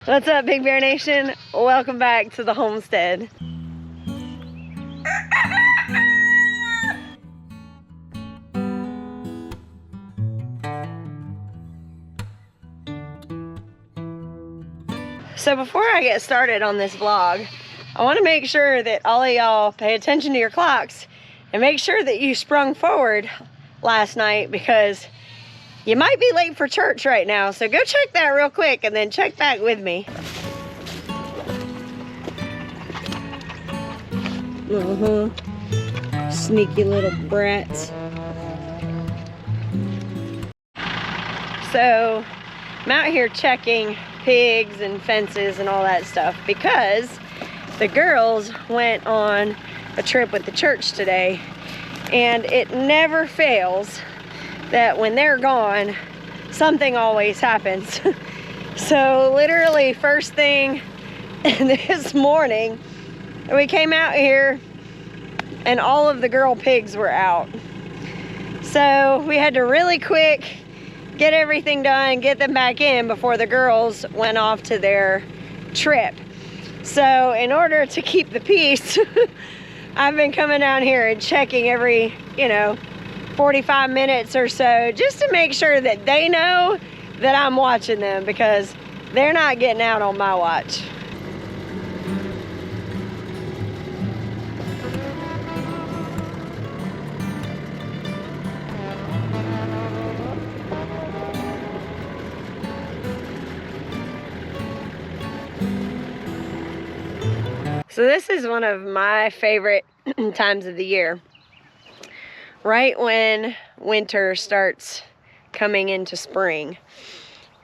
What's up, Big Bear Nation? Welcome back to the homestead. So before I get started on this vlog, I want to make sure that all of y'all pay attention to your clocks and make sure that you sprung forward last night, because you might be late for church right now. So go check that real quick and then check back with me. Sneaky little brats. So I'm out here checking pigs and fences and all that stuff because the girls went on a trip with the church today, and it never fails that when they're gone, something always happens. So literally first thing this morning, we came out here and all of the girl pigs were out. So we had to really quick get everything done, get them back in before the girls went off to their trip. So in order to keep the peace, I've been coming down here and checking every, 45 minutes or so, just to make sure that they know that I'm watching them, because they're not getting out on my watch. So this is one of my favorite times of the year. Right when winter starts coming into spring.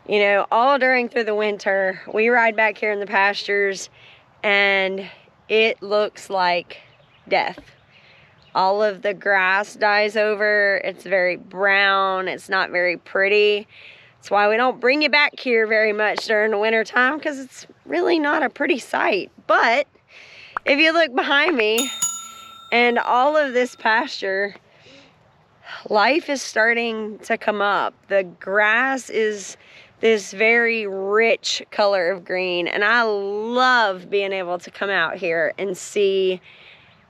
All through the winter, we ride back here in the pastures and it looks like death. All of the grass dies over. It's very brown. It's not very pretty. That's why we don't bring you back here very much during the winter time, because it's really not a pretty sight. But if you look behind me and all of this pasture, life is starting to come up. The grass is this very rich color of green, and I love being able to come out here and see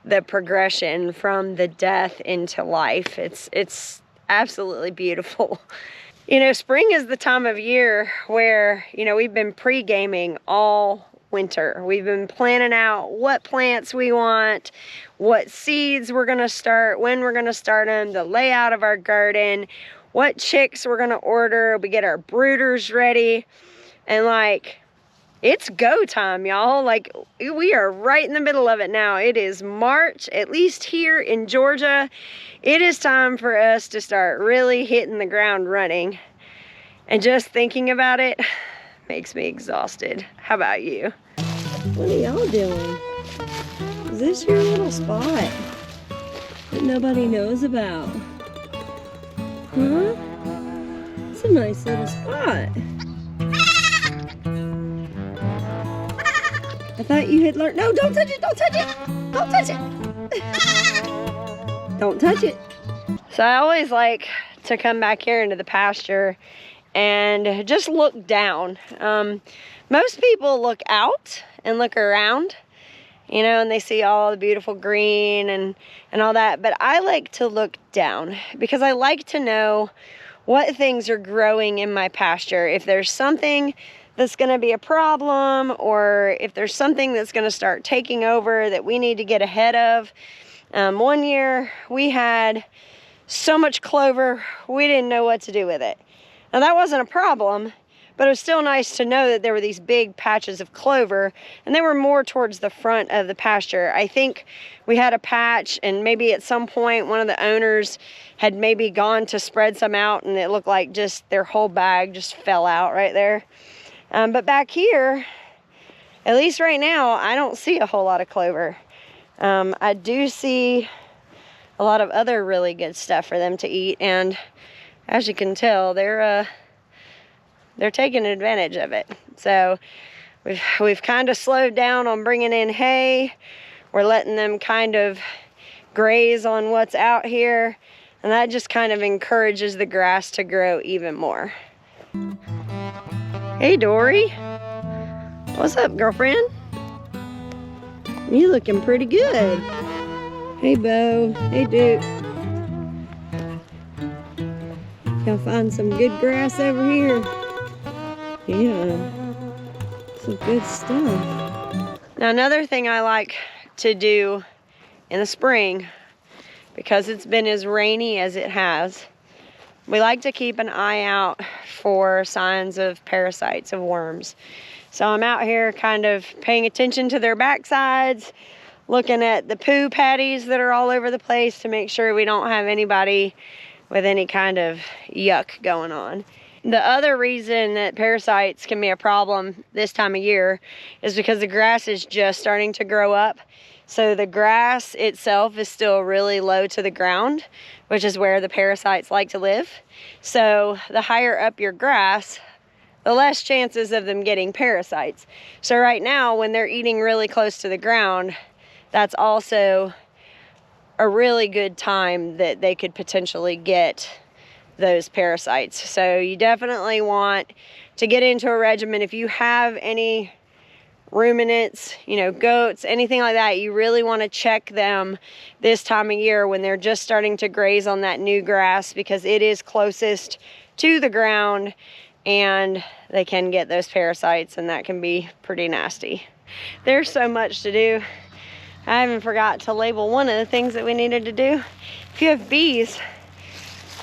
the progression from the death into life. It's absolutely beautiful. Spring is the time of year where, we've been pre-gaming all winter. We've been planning out what plants we want, what seeds we're going to start, when we're going to start them, the layout of our garden, what chicks we're going to order. We get our brooders ready, and it's go time, y'all. We are right in the middle of it now. It is March, at least here in Georgia. It is time for us to start really hitting the ground running, and just thinking about it makes me exhausted. How about you? What are y'all doing? Is this your little spot that nobody knows about? Huh? It's a nice little spot. I thought you had learned. No, don't touch it, don't touch it, don't touch it. Don't touch it. So I always like to come back here into the pasture and just look down. Most people look out and look around, and they see all the beautiful green and all that. But I like to look down because I like to know what things are growing in my pasture. If there's something that's going to be a problem, or if there's something that's going to start taking over that we need to get ahead of. One year we had so much clover, we didn't know what to do with it. Now that wasn't a problem, but it was still nice to know that there were these big patches of clover, and they were more towards the front of the pasture. I think we had a patch, and maybe at some point one of the owners had maybe gone to spread some out, and it looked like just their whole bag just fell out right there. But back here, at least right now, I don't see a whole lot of clover. I do see a lot of other really good stuff for them to eat, and as you can tell, they're taking advantage of it. So we've kind of slowed down on bringing in hay. We're letting them kind of graze on what's out here, and that just kind of encourages the grass to grow even more. Hey, Dory. What's up, girlfriend? You looking pretty good. Hey, Bo. Hey, Duke. Y'all find some good grass over here? Yeah. Some good stuff. Now, another thing I like to do in the spring, because it's been as rainy as it has, we like to keep an eye out for signs of parasites, of worms. So I'm out here kind of paying attention to their backsides, looking at the poo patties that are all over the place to make sure we don't have anybody with any kind of yuck going on. The other reason that parasites can be a problem this time of year is because the grass is just starting to grow up. So the grass itself is still really low to the ground, which is where the parasites like to live. So the higher up your grass, the less chances of them getting parasites. So right now, when they're eating really close to the ground, that's also a really good time that they could potentially get those parasites. So you definitely want to get into a regimen. If you have any ruminants, you know, goats, anything like that, you really want to check them this time of year when they're just starting to graze on that new grass, because it is closest to the ground and they can get those parasites, and that can be pretty nasty. There's so much to do. I even forgot to label one of the things that we needed to do. If you have bees,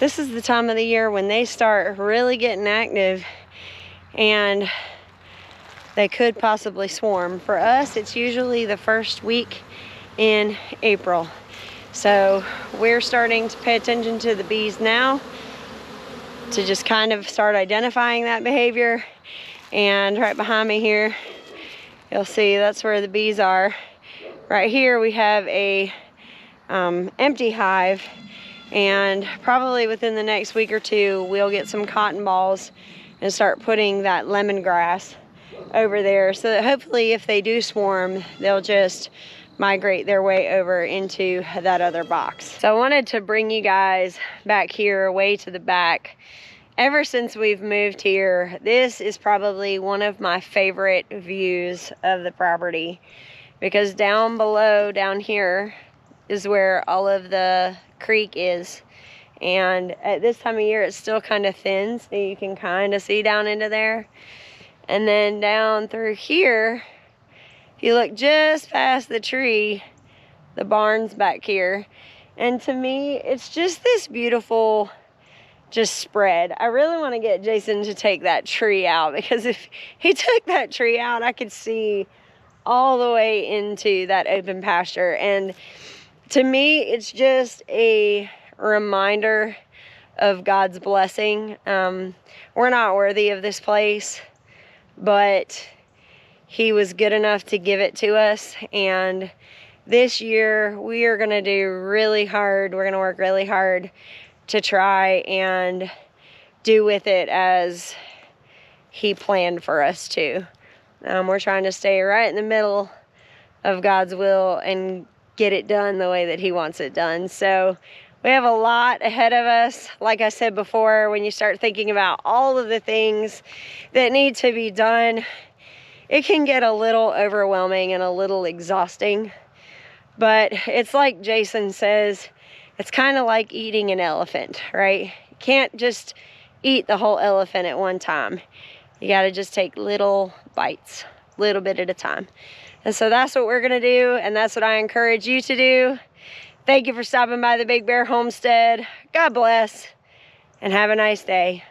this is the time of the year when they start really getting active and they could possibly swarm. For us, it's usually the first week in April. So we're starting to pay attention to the bees now to just kind of start identifying that behavior. And right behind me here, you'll see that's where the bees are. Right here we have a empty hive, and probably within the next week or two, we'll get some cotton balls and start putting that lemongrass over there, so that hopefully if they do swarm, they'll just migrate their way over into that other box. So I wanted to bring you guys back here, way to the back. Ever since we've moved here, this is probably one of my favorite views of the property, because down below, down here, is where all of the creek is. And at this time of year, it's still kind of thin, so you can kind of see down into there. And then down through here, if you look just past the tree, the barn's back here. And to me, it's just this beautiful just spread. I really want to get Jason to take that tree out, because if he took that tree out, I could see all the way into that open pasture. And to me, it's just a reminder of God's blessing. We're not worthy of this place, but he was good enough to give it to us. And this year we are going to do really hard. We're going to work really hard to try and do with it as he planned for us to. We're trying to stay right in the middle of God's will and get it done the way that he wants it done. So we have a lot ahead of us. Like I said before, when you start thinking about all of the things that need to be done, it can get a little overwhelming and a little exhausting. But it's like Jason says, it's kind of like eating an elephant, right? You can't just eat the whole elephant at one time. You got to just take little bites, little bit at a time. And so that's what we're going to do, and that's what I encourage you to do. Thank you for stopping by the Big Bear Homestead. God bless, and have a nice day.